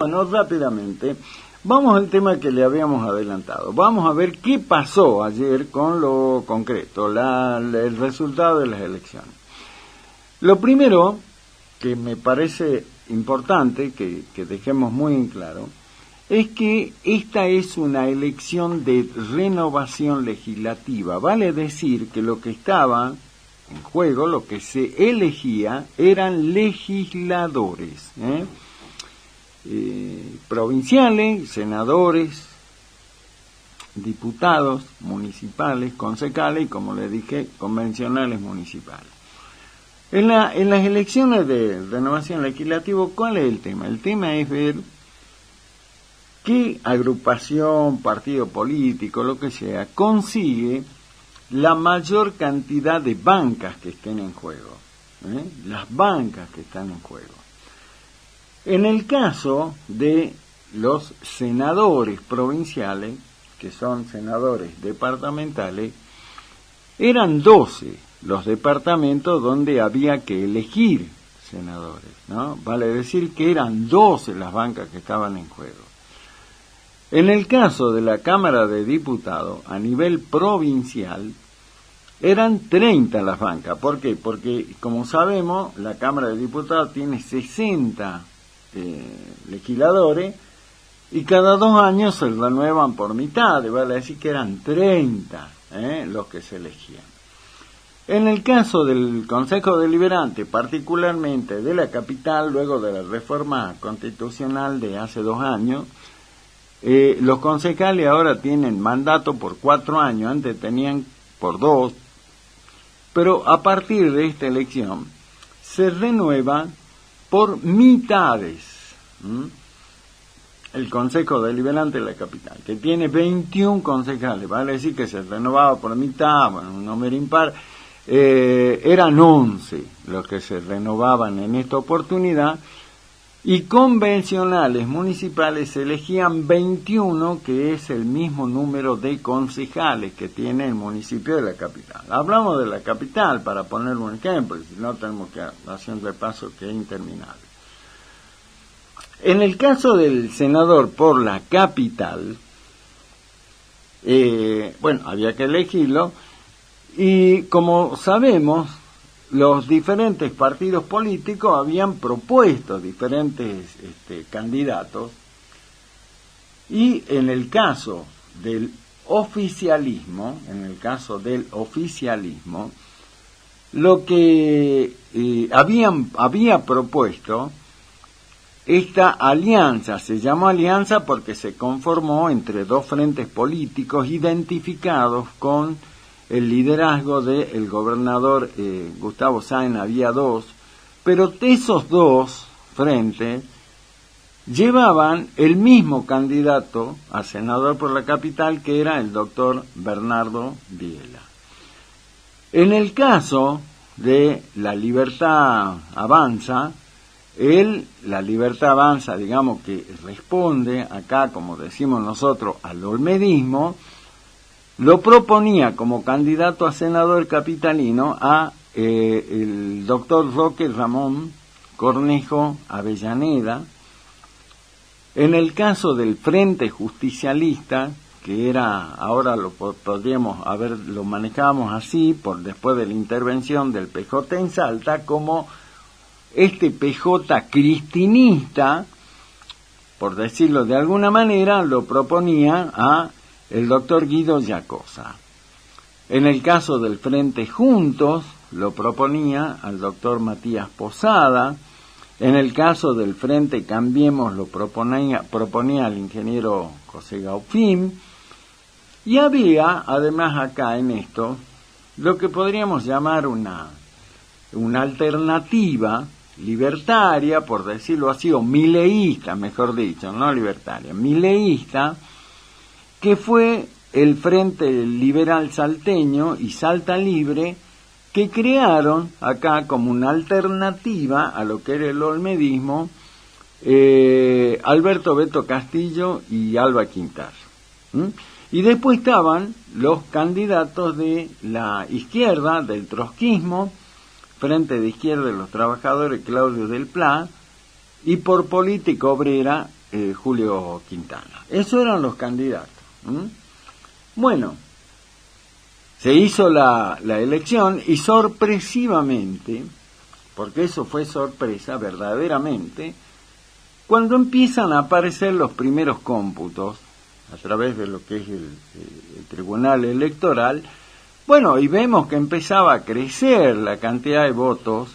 Bueno, rápidamente, vamos al tema que le habíamos adelantado. Vamos a ver qué pasó ayer con lo concreto, el resultado de las elecciones. Lo primero que me parece importante que dejemos muy en claro es que esta es una elección de renovación legislativa. Vale decir que lo que estaba en juego, lo que se elegía, eran legisladores, provinciales, senadores, diputados municipales, concejales y, como le dije, convencionales municipales. En las elecciones de renovación legislativa, ¿cuál es el tema? El tema es ver qué agrupación, partido político, lo que sea, consigue la mayor cantidad de bancas que estén en juego, las bancas que están en juego. En el caso de los senadores provinciales, que son senadores departamentales, eran 12 los departamentos donde había que elegir senadores, ¿no? Vale decir que eran 12 las bancas que estaban en juego. En el caso de la Cámara de Diputados, a nivel provincial, eran 30 las bancas. ¿Por qué? Porque, como sabemos, la Cámara de Diputados tiene 60 legisladores y cada 2 años se renuevan por mitad, vale decir que eran 30 los que se elegían. En el caso del Consejo Deliberante, particularmente de la capital, luego de la reforma constitucional de hace 2 años, los concejales ahora tienen mandato por 4 años, antes tenían por 2, pero a partir de esta elección se renueva por mitades. El Consejo Deliberante de la capital, que tiene 21 concejales, vale decir que se renovaba por mitad, bueno, un número impar, eran 11 los que se renovaban en esta oportunidad, y convencionales municipales se elegían 21, que es el mismo número de concejales que tiene el municipio de la capital. Hablamos de la capital para poner un ejemplo, si no tenemos que hacer un repaso que es interminable. En el caso del senador por la capital, había que elegirlo, y como sabemos, los diferentes partidos políticos habían propuesto diferentes candidatos, y en el caso del oficialismo, lo que había propuesto, esta alianza se llamó alianza porque se conformó entre 2 frentes políticos identificados con el liderazgo del gobernador Gustavo Sáenz. Había 2, pero de esos 2 frentes llevaban el mismo candidato a senador por la capital, que era el doctor Bernardo Viela. En el caso de La Libertad Avanza, la Libertad Avanza, digamos que responde acá, como decimos nosotros, al olmedismo, lo proponía como candidato a senador capitalino a el doctor Roque Ramón Cornejo Avellaneda. En el caso del Frente Justicialista, que era, ahora lo manejábamos así, después de la intervención del PJ en Salta, como este PJ cristinista, por decirlo de alguna manera, lo proponía a el doctor Guido Yacosa. En el caso del Frente Juntos, lo proponía al doctor Matías Posada. En el caso del Frente Cambiemos, lo proponía al ingeniero José Gaufín. Y había, además acá en esto, lo que podríamos llamar una alternativa libertaria, por decirlo así, o mileísta, mejor dicho, no libertaria, mileísta, que fue el Frente Liberal Salteño y Salta Libre, que crearon acá como una alternativa a lo que era el olmedismo, Alberto Beto Castillo y Alba Quintar. Y después estaban los candidatos de la izquierda, del trotskismo, Frente de Izquierda de los Trabajadores, Claudio del Pla, y por Política Obrera, Julio Quintana. Esos eran los candidatos. Bueno, se hizo la elección y sorpresivamente, porque eso fue sorpresa verdaderamente, cuando empiezan a aparecer los primeros cómputos a través de lo que es el Tribunal Electoral, bueno, y vemos que empezaba a crecer la cantidad de votos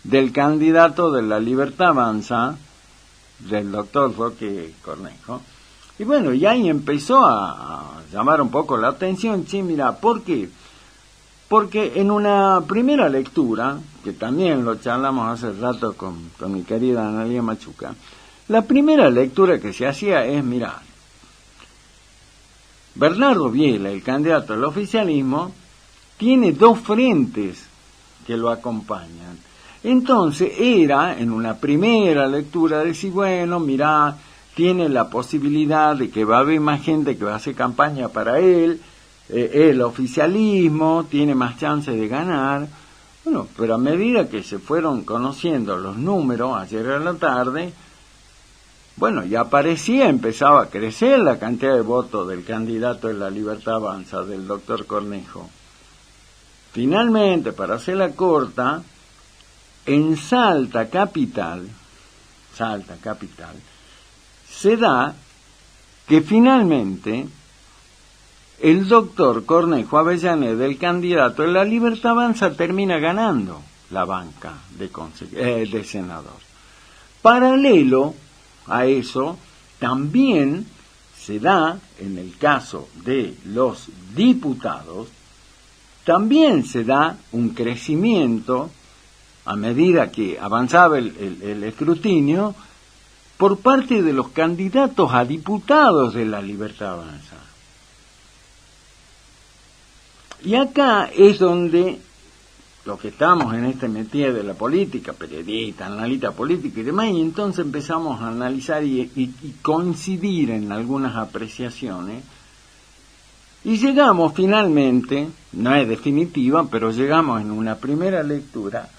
del candidato de la Libertad Avanza, del doctor Roque Cornejo. Y bueno, y ahí empezó a llamar un poco la atención. Sí, mira, ¿por qué? Porque en una primera lectura, que también lo charlamos hace rato con mi querida Analía Machuca, la primera lectura que se hacía es, mira, Bernardo Biela, el candidato del oficialismo, tiene dos frentes que lo acompañan. Entonces era, en una primera lectura, decir, bueno, mirá, tiene la posibilidad de que va a haber más gente que va a hacer campaña para él, el oficialismo tiene más chances de ganar. Bueno, pero a medida que se fueron conociendo los números, ayer a la tarde, bueno, ya empezaba a crecer la cantidad de votos del candidato de la Libertad Avanza, del doctor Cornejo. Finalmente, para hacerla corta, en Salta Capital, se da que finalmente el doctor Cornejo Avellaneda, el candidato de la Libertad Avanza, termina ganando la banca de senador. Paralelo a eso, también se da, en el caso de los diputados, también se da un crecimiento a medida que avanzaba el escrutinio por parte de los candidatos a diputados de la Libertad Avanza. Y acá es donde los que estamos en este métier de la política, periodista, analista político y demás, y entonces empezamos a analizar y coincidir en algunas apreciaciones, y llegamos finalmente, no es definitiva, pero llegamos en una primera lectura,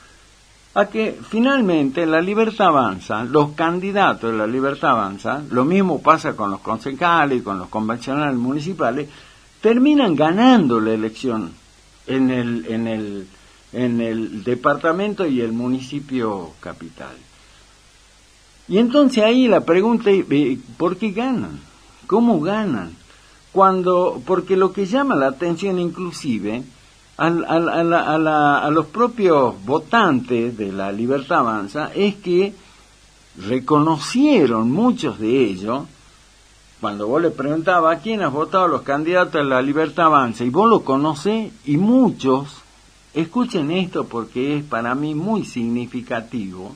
a que finalmente la Libertad Avanza, los candidatos de la Libertad Avanza, lo mismo pasa con los concejales y con los convencionales municipales, terminan ganando la elección en el departamento y el municipio capital. Y entonces ahí la pregunta es, ¿por qué ganan? ¿Cómo ganan? Porque lo que llama la atención inclusive a los propios votantes de la Libertad Avanza es que reconocieron muchos de ellos, cuando vos le preguntabas a quién has votado los candidatos de la Libertad Avanza, y vos lo conocés, y muchos, escuchen esto porque es para mí muy significativo,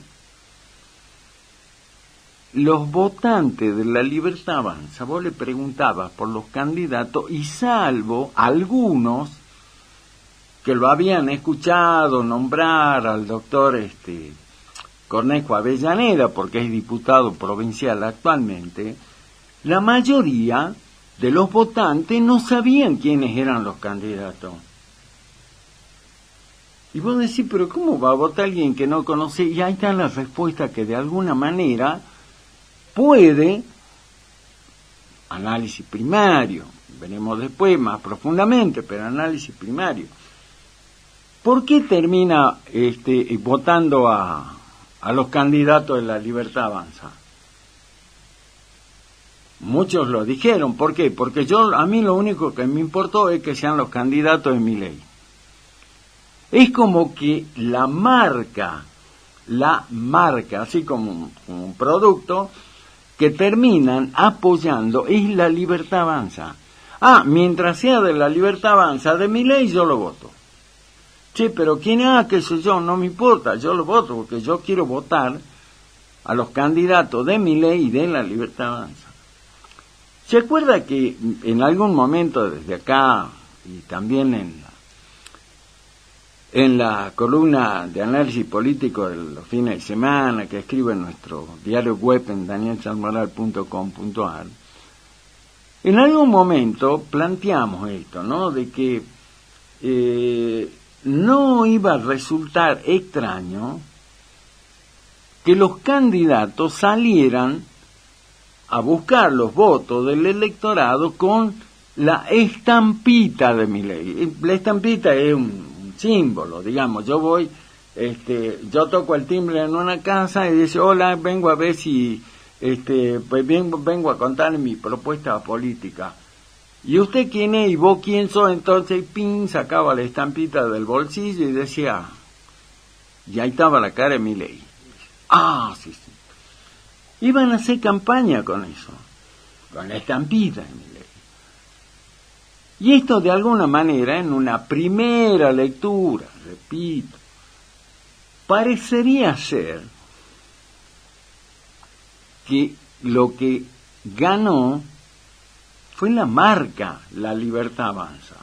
los votantes de la Libertad Avanza, vos le preguntabas por los candidatos, y salvo algunos que lo habían escuchado nombrar al doctor Cornejo Avellaneda, porque es diputado provincial actualmente, la mayoría de los votantes no sabían quiénes eran los candidatos. Y vos decís, pero ¿cómo va a votar alguien que no conoce? Y ahí está la respuesta que de alguna manera puede, análisis primario, veremos después más profundamente, pero análisis primario. ¿Por qué termina votando a los candidatos de la Libertad Avanza? Muchos lo dijeron. ¿Por qué? Porque a mí lo único que me importó es que sean los candidatos de Milei. Es como que la marca, así como un producto, que terminan apoyando es la Libertad Avanza. Mientras sea de la Libertad Avanza, de Milei yo lo voto. Sí, pero quién qué sé yo, no me importa, yo lo voto porque yo quiero votar a los candidatos de Milei y de la Libertad Avanza. ¿Se acuerda que en algún momento desde acá y también en la columna de análisis político de los fines de semana que escribe en nuestro diario web en danielsalmoral.com.ar, en algún momento planteamos esto, ¿no? De que no iba a resultar extraño que los candidatos salieran a buscar los votos del electorado con la estampita de Milei. La estampita es un símbolo, digamos. Yo voy, yo toco el timbre en una casa y dice, hola, vengo a ver si, pues vengo a contarle mi propuesta política. ¿Y usted quién es? ¿Y vos quién sos? Entonces, pin, sacaba la estampita del bolsillo y decía, y ahí estaba la cara de Milei. Ah, sí, sí. Iban a hacer campaña con eso, con la estampita de Milei. Y esto de alguna manera, en una primera lectura, repito, parecería ser que lo que ganó fue la marca La Libertad Avanza.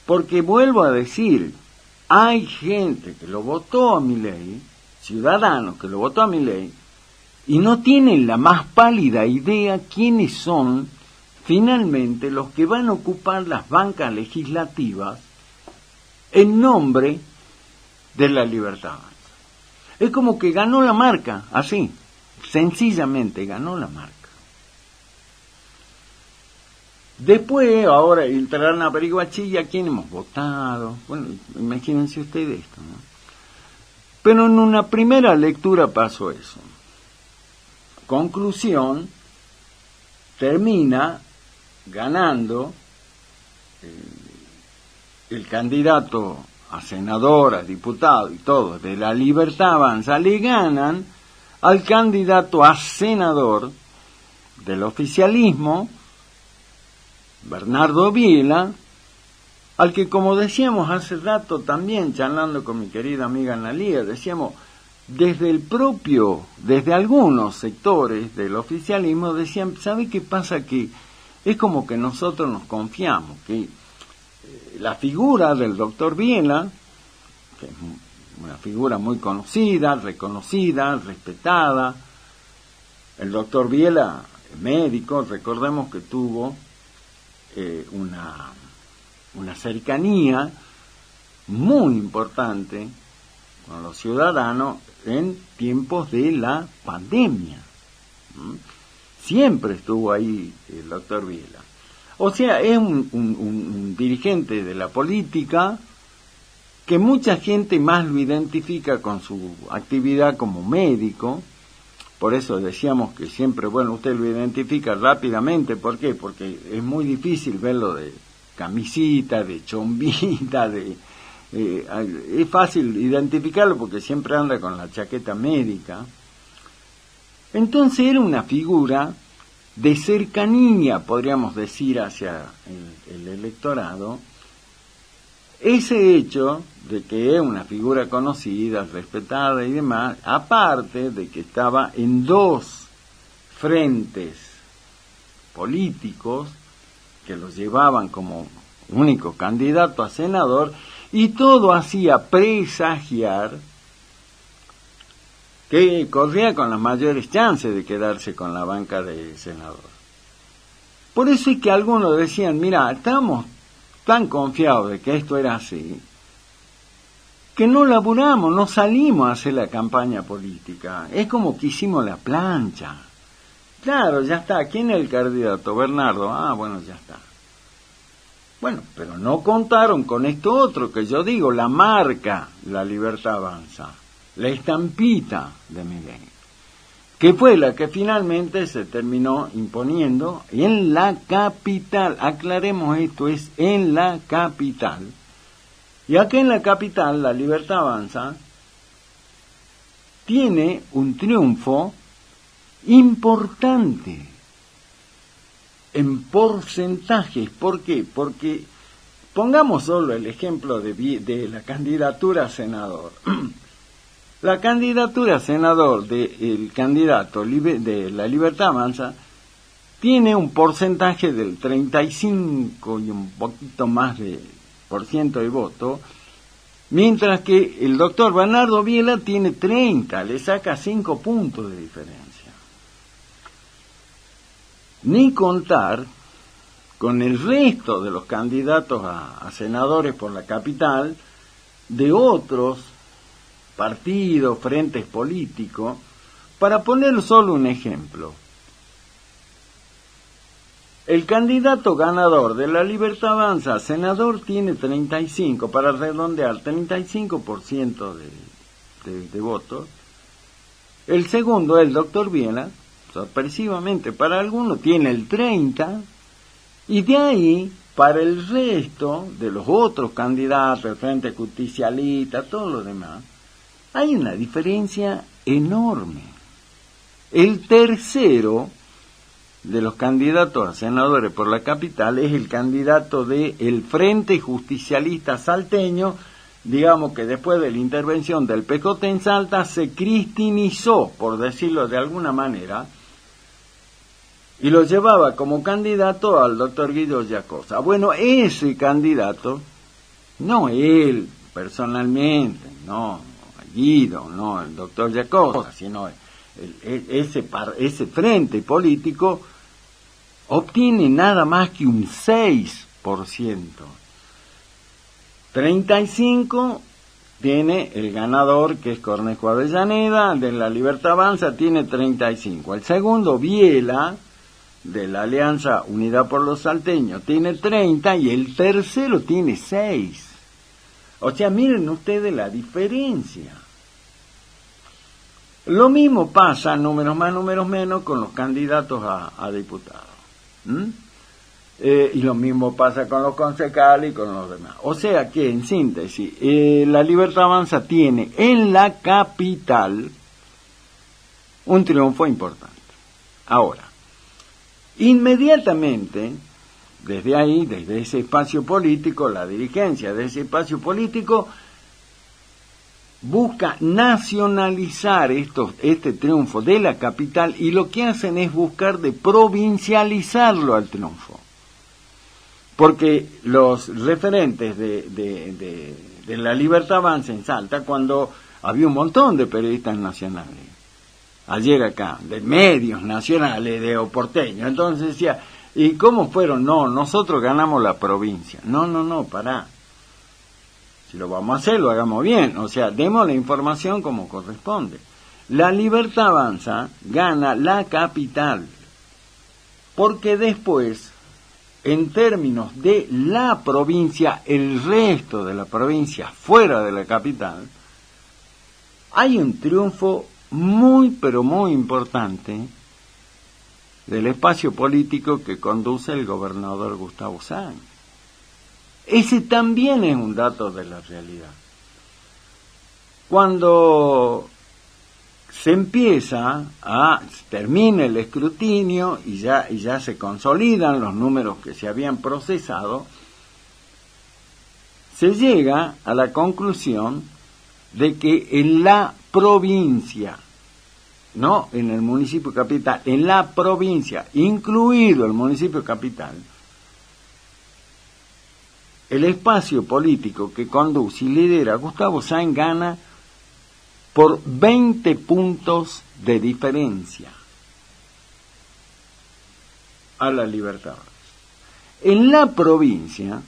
Porque vuelvo a decir, hay gente que lo votó a Milei, ciudadanos que lo votó a Milei, y no tienen la más pálida idea quiénes son finalmente los que van a ocupar las bancas legislativas en nombre de La Libertad Avanza. Es como que ganó la marca, así, sencillamente ganó la marca. Después, ahora entrarán a averiguar, ¿a quién hemos votado? Bueno, imagínense ustedes esto, ¿no? Pero en una primera lectura pasó eso. Conclusión, termina ganando el candidato a senador, a diputado y todo, de La Libertad Avanza, le ganan al candidato a senador del oficialismo, Bernardo Biela, al que, como decíamos hace rato también, charlando con mi querida amiga Analía, decíamos, desde algunos sectores del oficialismo decían, ¿sabe qué pasa? Que es como que nosotros nos confiamos, que la figura del doctor Biela, que es una figura muy conocida, reconocida, respetada, el doctor Biela, médico, recordemos que tuvo una cercanía muy importante con los ciudadanos en tiempos de la pandemia. Siempre estuvo ahí el doctor Biela. O sea, es un dirigente de la política que mucha gente más lo identifica con su actividad como médico. Por eso decíamos que siempre, bueno, usted lo identifica rápidamente. ¿Por qué? Porque es muy difícil verlo de camisita, de chombita, es fácil identificarlo porque siempre anda con la chaqueta médica. Entonces era una figura de cercanía, podríamos decir, hacia el electorado. Ese hecho de que es una figura conocida, respetada y demás, aparte de que estaba en dos frentes políticos que lo llevaban como único candidato a senador, y todo hacía presagiar que corría con las mayores chances de quedarse con la banca de senador. Por eso es que algunos decían, mira, estamos tan confiados de que esto era así, que no laburamos, no salimos a hacer la campaña política. Es como que hicimos la plancha. Claro, ya está. ¿Quién es el candidato? Bernardo. Ah, bueno, ya está. Bueno, pero no contaron con esto otro que yo digo, la marca La Libertad Avanza, la estampita de Milei, que fue la que finalmente se terminó imponiendo en la capital. Aclaremos esto, es en la capital. Y aquí en la capital, La Libertad Avanza tiene un triunfo importante en porcentajes. ¿Por qué? Porque pongamos solo el ejemplo de la candidatura a senador. La candidatura a senador del candidato de La Libertad Avanza tiene un porcentaje del 35 y un poquito más de % de voto, mientras que el doctor Bernardo Biela tiene 30, le saca 5 puntos de diferencia. Ni contar con el resto de los candidatos a senadores por la capital de otros partidos, frentes políticos. Para poner solo un ejemplo, El candidato ganador de La Libertad Avanza, senador, tiene 35, para redondear, 35% de votos. El segundo, el doctor Viena, sorpresivamente para algunos, tiene el 30%, y de ahí, para el resto de los otros candidatos, el Frente Justicialista, todo lo demás, hay una diferencia enorme. El tercero de los candidatos a senadores por la capital es el candidato del Frente Justicialista Salteño, digamos que después de la intervención del PJ en Salta se cristinizó, por decirlo de alguna manera, y lo llevaba como candidato al doctor Guido Giacosa. Bueno, ese candidato, no él personalmente, no Guido, no el doctor Giacosa, sino ese frente político, obtiene nada más que un 6%. 35 tiene el ganador, que es Cornejo Avellaneda, de La Libertad Avanza, tiene 35. El segundo, Biela, de la Alianza Unidad por los Salteños, tiene 30, y el tercero tiene 6. O sea, miren ustedes la diferencia. Lo mismo pasa, números más, números menos, con los candidatos a diputados. Y lo mismo pasa con los concejales y con los demás. O sea que, en síntesis, La Libertad Avanza tiene en la capital un triunfo importante. Ahora, inmediatamente, desde ahí, desde ese espacio político, la dirigencia de ese espacio político busca nacionalizar este triunfo de la capital, y lo que hacen es buscar de provincializarlo al triunfo. Porque los referentes de La Libertad Avanza en Salta, cuando había un montón de periodistas nacionales, ayer acá, de medios nacionales, de porteños, entonces decía, ¿y cómo fueron? No, nosotros ganamos la provincia. No, pará. Si lo vamos a hacer, lo hagamos bien. O sea, demos la información como corresponde. La Libertad Avanza gana la capital, porque después, en términos de la provincia, el resto de la provincia fuera de la capital, hay un triunfo muy, pero muy importante del espacio político que conduce el gobernador Gustavo Sáenz. Ese también es un dato de la realidad. Cuando termina el escrutinio y ya se consolidan los números que se habían procesado, se llega a la conclusión de que en la provincia, no en el municipio capital, en la provincia, incluido el municipio capital, el espacio político que conduce y lidera Gustavo Sáenz gana por 20 puntos de diferencia a La Libertad. En la provincia,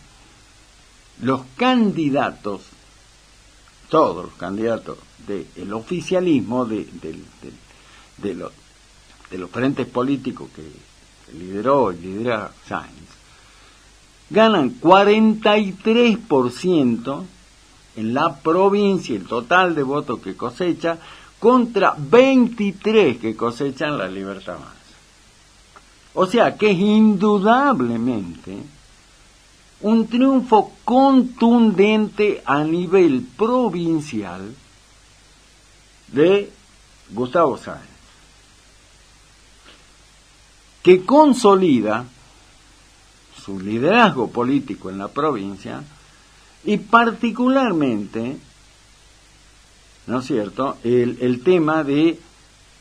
los candidatos, todos los candidatos del oficialismo, de los frentes políticos que lideró y lidera Sáenz, ganan 43% en la provincia, el total de votos que cosecha, contra 23 que cosechan La Libertad Avanza. O sea que es indudablemente un triunfo contundente a nivel provincial de Gustavo Sáenz, que consolida su liderazgo político en la provincia, y particularmente, ¿no es cierto?, el tema de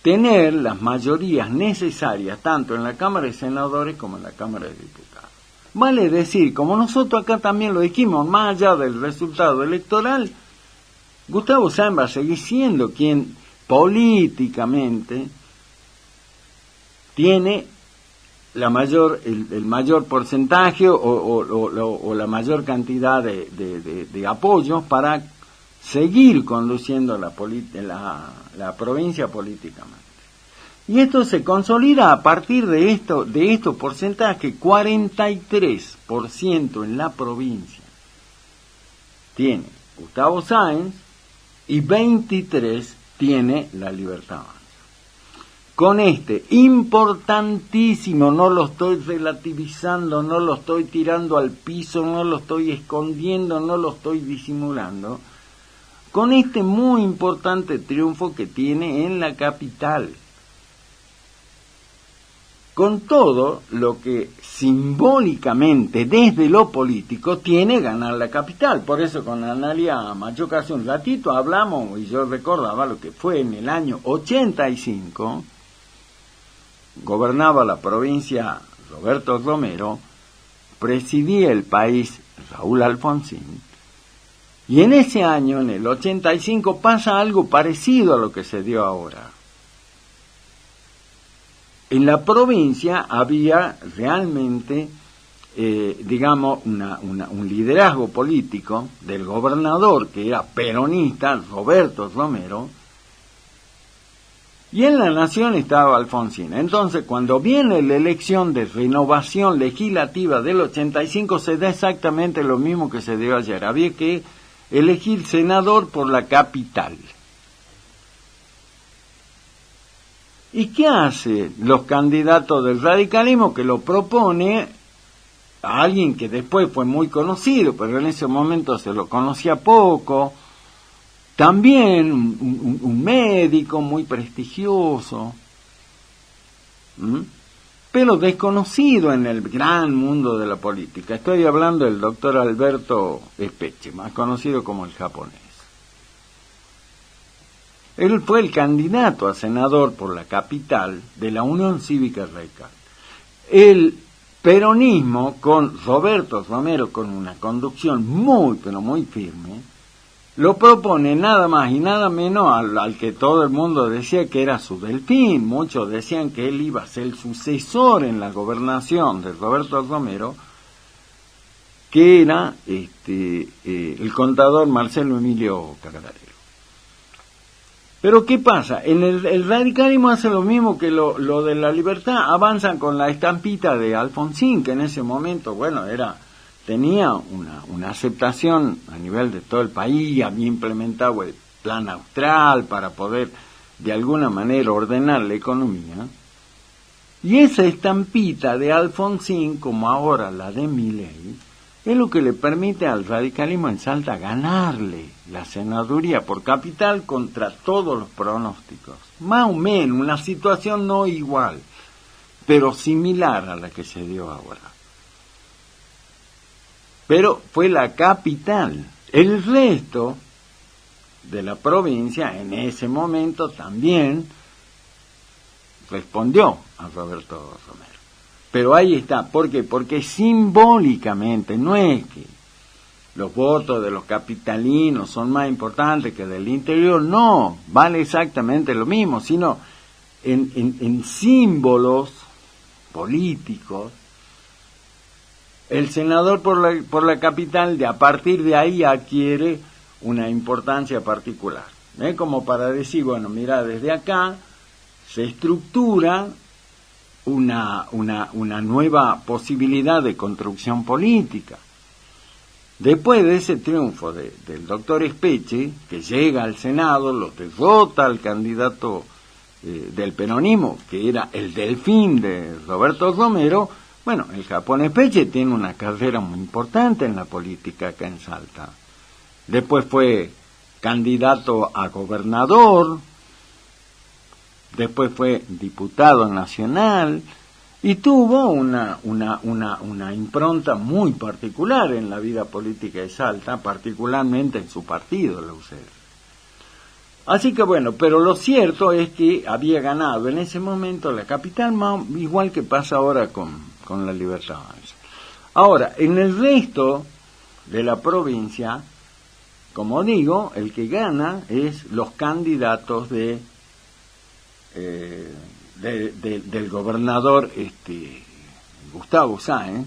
tener las mayorías necesarias tanto en la Cámara de Senadores como en la Cámara de Diputados. Vale decir, como nosotros acá también lo dijimos, más allá del resultado electoral, Gustavo Sáenz va a seguir siendo quien políticamente tiene el mayor porcentaje o la mayor cantidad de apoyos para seguir conduciendo la provincia políticamente. Y esto se consolida a partir de estos porcentajes. 43% en la provincia tiene Gustavo Sáenz y 23% tiene La Libertad Avanza. Con este importantísimo, no lo estoy relativizando, no lo estoy tirando al piso, no lo estoy escondiendo, no lo estoy disimulando, con este muy importante triunfo que tiene en la capital, con todo lo que simbólicamente desde lo político tiene ganar la capital. Por eso con Analia Machoca hace un ratito hablamos, y yo recordaba lo que fue en el año 85, gobernaba la provincia Roberto Romero, presidía el país Raúl Alfonsín, y en ese año, en el 85, pasa algo parecido a lo que se dio ahora. En la provincia había realmente, un liderazgo político del gobernador, que era peronista, Roberto Romero, y en la nación estaba Alfonsín. Entonces, cuando viene la elección de renovación legislativa del 85, se da exactamente lo mismo que se dio ayer. Había que elegir senador por la capital. ¿Y qué hace los candidatos del radicalismo? Que lo propone a alguien que después fue muy conocido, pero en ese momento se lo conocía poco, también un médico muy prestigioso, pero desconocido en el gran mundo de la política. Estoy hablando del doctor Alberto Specchi, más conocido como el japonés. Él fue el candidato a senador por la capital de la Unión Cívica Radical. El peronismo con Roberto Romero, con una conducción muy, pero muy firme, lo propone nada más y nada menos al que todo el mundo decía que era su delfín. Muchos decían que él iba a ser el sucesor en la gobernación de Roberto Romero, que era el contador Marcelo Emilio Cardarello. Pero ¿qué pasa? En el radicalismo hace lo mismo que lo de La Libertad, avanzan con la estampita de Alfonsín, que en ese momento, tenía una aceptación a nivel de todo el país, había implementado el Plan Austral para poder de alguna manera ordenar la economía, y esa estampita de Alfonsín, como ahora la de Milei, es lo que le permite al radicalismo en Salta ganarle la senaduría por capital contra todos los pronósticos. Más o menos, una situación no igual, pero similar a la que se dio ahora. Pero fue la capital. El resto de la provincia en ese momento también respondió a Roberto Romero. Pero ahí está. ¿Por qué? Porque simbólicamente no es que los votos de los capitalinos son más importantes que del interior, no, vale exactamente lo mismo, sino en símbolos políticos. El senador por la capital, a partir de ahí adquiere una importancia particular. Como para decir, mira, desde acá se estructura una nueva posibilidad de construcción política. Después de ese triunfo del doctor Specchi, que llega al Senado, lo derrota al candidato del peronismo, que era el delfín de Roberto Romero. El japonés Specchi tiene una carrera muy importante en la política acá en Salta. Después fue candidato a gobernador, después fue diputado nacional y tuvo una impronta muy particular en la vida política de Salta, particularmente en su partido, la UCR. Así que pero lo cierto es que había ganado en ese momento la capital, igual que pasa ahora con La Libertad Avanza. Ahora, en el resto de la provincia, como digo, el que gana es los candidatos del gobernador Gustavo Sáenz.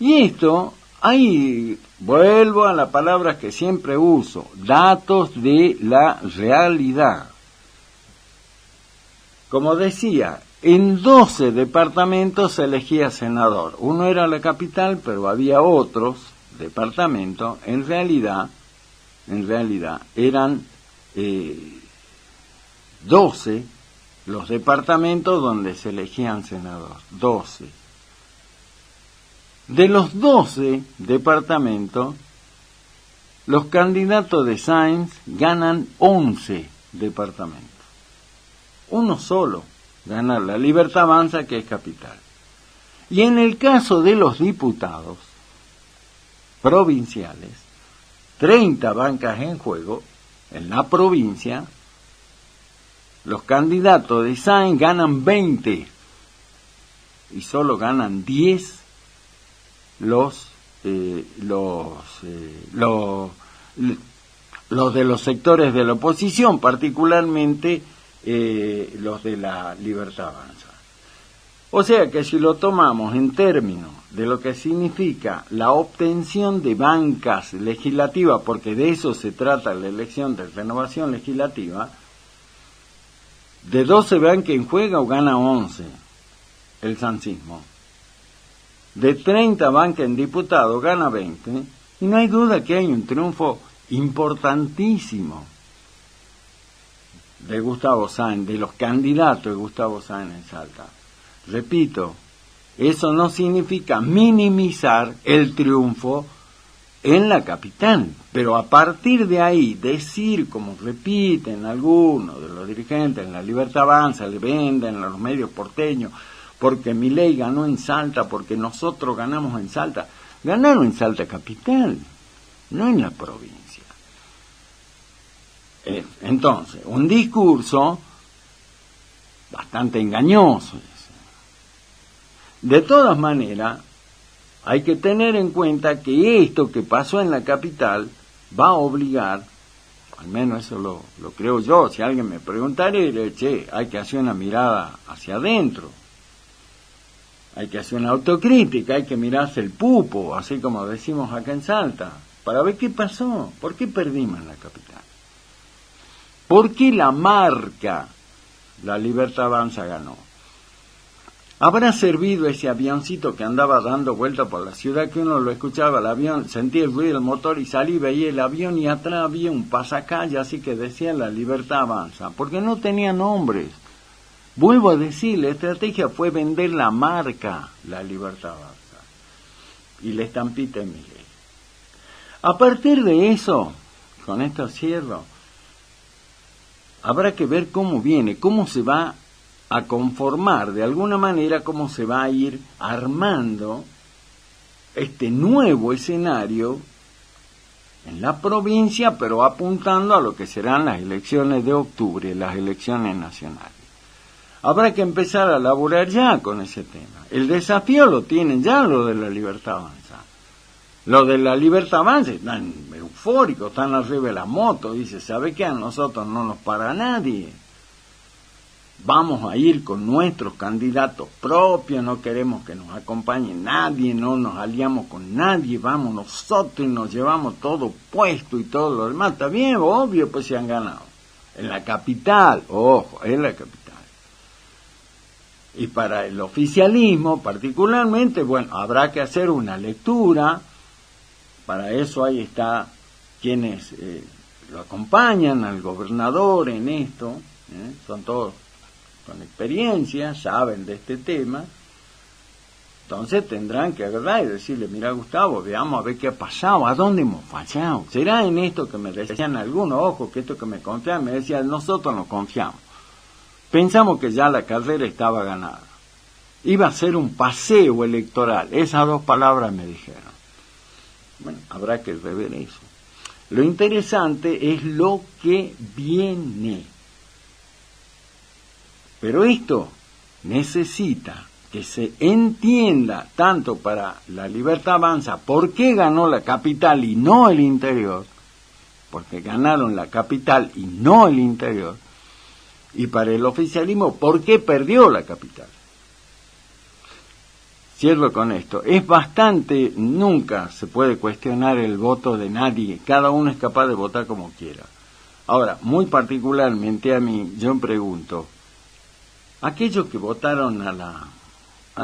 Y esto, ahí vuelvo a las palabras que siempre uso, datos de la realidad. Como decía, en 12 departamentos se elegía senador. Uno era la capital, pero había otros departamentos. En realidad eran 12 los departamentos donde se elegían senador. 12. De los 12 departamentos, los candidatos de Sáenz ganan 11 departamentos. Uno solo gana la Libertad Avanza, que es capital. Y en el caso de los diputados provinciales, 30 bancas en juego, en la provincia, los candidatos de Sáenz ganan 20 y solo ganan 10 los de los sectores de la oposición, particularmente los de la Libertad Avanza. O sea que si lo tomamos en términos de lo que significa la obtención de bancas legislativas, porque de eso se trata la elección de renovación legislativa, de 12 bancas en juego gana 11 el sancismo. De 30 bancas en diputados gana 20, y no hay duda que hay un triunfo importantísimo de Gustavo Sáenz, de los candidatos de Gustavo Sáenz en Salta. Repito, eso no significa minimizar el triunfo en la capital, pero a partir de ahí decir, como repiten algunos de los dirigentes en la Libertad Avanza, le venden a los medios porteños, porque Milei ganó en Salta, porque nosotros ganamos en Salta. Ganaron en Salta capital, no en la provincia. Entonces, un discurso bastante engañoso. De todas maneras, hay que tener en cuenta que esto que pasó en la capital va a obligar, al menos eso lo creo yo, si alguien me preguntara, diré, che, hay que hacer una mirada hacia adentro, hay que hacer una autocrítica, hay que mirarse el pupo, así como decimos acá en Salta, para ver qué pasó, por qué perdimos en la capital, por qué la marca, la Libertad Avanza ganó. ¿Habrá servido ese avioncito que andaba dando vuelta por la ciudad, que uno lo escuchaba, el avión, sentía el ruido del motor y salí, veía el avión y atrás había un pasacalle, así que decía la Libertad Avanza, porque no tenía nombres? Vuelvo a decir, la estrategia fue vender la marca, la Libertad Avanza, y la estampita en Milei. A partir de eso, con esto cierro, habrá que ver cómo viene, cómo se va a conformar de alguna manera, cómo se va a ir armando este nuevo escenario en la provincia, pero apuntando a lo que serán las elecciones de octubre, las elecciones nacionales. Habrá que empezar a laburar ya con ese tema. El desafío lo tienen ya lo de la Libertad Avanza. Lo de la Libertad Avanza están eufóricos, están arriba de la moto, dice, ¿sabe qué? A nosotros no nos para nadie. Vamos a ir con nuestros candidatos propios, no queremos que nos acompañe nadie, no nos aliamos con nadie, vamos nosotros y nos llevamos todo puesto y todo lo demás. Está bien, obvio, pues se han ganado. En la capital, ojo, en la capital. Y para el oficialismo particularmente, bueno, habrá que hacer una lectura, para eso ahí está quienes lo acompañan al gobernador en esto, son todos con experiencia, saben de este tema, entonces tendrán que agarrar y decirle, mira Gustavo, veamos a ver qué ha pasado, a dónde hemos fallado. ¿Será en esto que me decían algunos, ojo, que esto que me confiaban? Me decían, nosotros nos confiamos. Pensamos que ya la carrera estaba ganada. Iba a ser un paseo electoral, esas dos palabras me dijeron. Bueno, habrá que rever eso. Lo interesante es lo que viene. Pero esto necesita que se entienda, tanto para la Libertad Avanza, por qué ganó la capital y no el interior, porque ganaron la capital y no el interior, y para el oficialismo, por qué perdió la capital. Cierro con esto. Es bastante, nunca se puede cuestionar el voto de nadie, cada uno es capaz de votar como quiera. Ahora, muy particularmente a mí, yo me pregunto, Aquellos que votaron a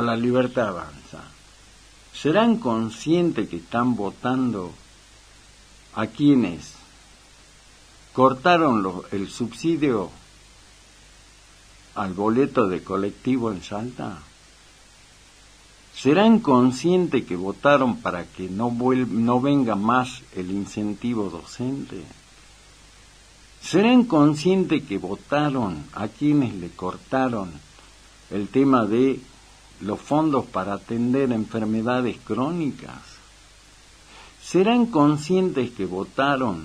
la Libertad Avanza, ¿serán conscientes que están votando a quienes cortaron el subsidio al boleto de colectivo en Salta? ¿Serán conscientes que votaron para que no venga más el incentivo docente? ¿Serán conscientes que votaron a quienes le cortaron el tema de los fondos para atender enfermedades crónicas? ¿Serán conscientes que votaron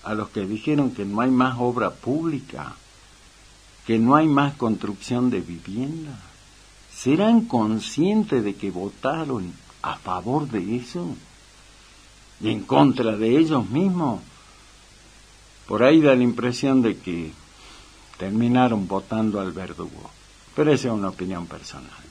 a los que dijeron que no hay más obra pública, que no hay más construcción de vivienda? ¿Serán conscientes de que votaron a favor de eso y en contra de ellos mismos? Por ahí da la impresión de que terminaron votando al verdugo, pero esa es una opinión personal.